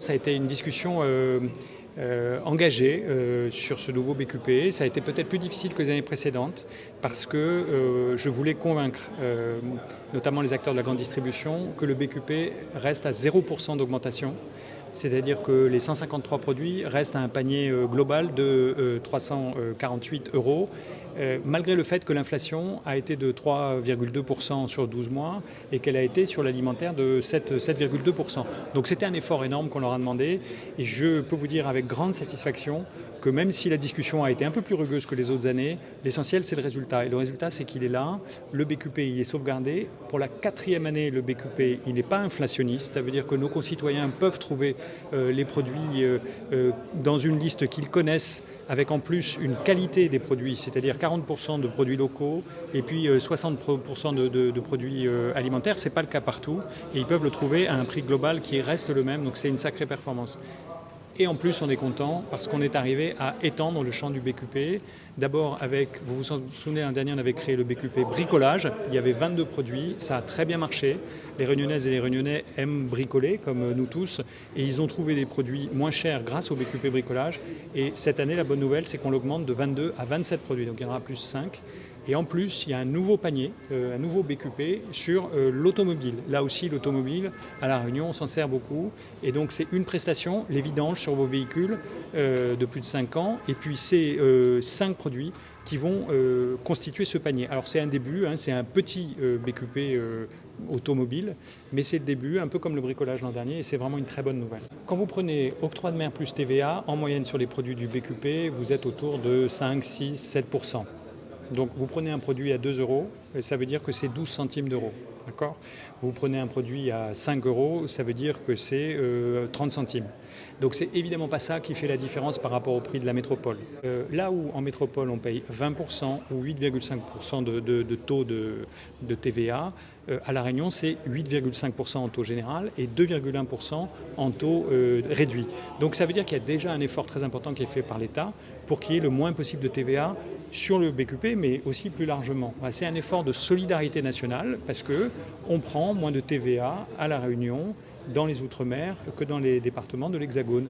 Ça a été une discussion engagée sur ce nouveau BQP. Ça a été peut-être plus difficile que les années précédentes parce que je voulais convaincre notamment les acteurs de la grande distribution que le BQP reste à 0% d'augmentation. C'est-à-dire que les 153 produits restent à un panier global de 348 €, malgré le fait que l'inflation a été de 3,2% sur 12 mois et qu'elle a été sur l'alimentaire de 7,2%. Donc c'était un effort énorme qu'on leur a demandé et je peux vous dire avec grande satisfaction que même si la discussion a été un peu plus rugueuse que les autres années, l'essentiel c'est le résultat. Et le résultat c'est qu'il est là, le BQP il est sauvegardé. Pour la 4e année, le BQP il n'est pas inflationniste, ça veut dire que nos concitoyens peuvent trouver les produits dans une liste qu'ils connaissent, avec en plus une qualité des produits, c'est-à-dire 40% de produits locaux et puis 60% de produits alimentaires. Ce n'est pas le cas partout et ils peuvent le trouver à un prix global qui reste le même, donc c'est une sacrée performance. Et en plus, on est content parce qu'on est arrivé à étendre le champ du BQP. D'abord avec, vous vous souvenez, l'an dernier, on avait créé le BQP bricolage. Il y avait 22 produits, ça a très bien marché. Les Réunionnaises et les Réunionnais aiment bricoler, comme nous tous, et ils ont trouvé des produits moins chers grâce au BQP bricolage. Et cette année, la bonne nouvelle, c'est qu'on l'augmente de 22 à 27 produits, donc il y en aura plus 5. Et en plus, il y a un nouveau panier, un nouveau BQP sur l'automobile. Là aussi, l'automobile, à La Réunion, on s'en sert beaucoup. Et donc, c'est une prestation, les vidanges sur vos véhicules de plus de 5 ans. Et puis, c'est 5 produits qui vont constituer ce panier. Alors, c'est un début, hein, c'est un petit BQP automobile, mais c'est le début, un peu comme le bricolage l'an dernier, et c'est vraiment une très bonne nouvelle. Quand vous prenez octroi de mer plus TVA, en moyenne sur les produits du BQP, vous êtes autour de 5, 6, 7%. Donc vous prenez un produit à 2 €, ça veut dire que c'est 12 centimes d'euros. D'accord ? Vous prenez un produit à 5 €, ça veut dire que c'est 30 centimes. Donc c'est évidemment pas ça qui fait la différence par rapport au prix de la métropole. Là où en métropole on paye 20% ou 8,5% de taux de TVA, à La Réunion c'est 8,5% en taux général et 2,1% en taux réduit. Donc ça veut dire qu'il y a déjà un effort très important qui est fait par l'État pour qu'il y ait le moins possible de TVA sur le BQP, mais aussi plus largement. C'est un effort de solidarité nationale parce qu'on prend moins de TVA à La Réunion, dans les Outre-mer, que dans les départements de l'Hexagone.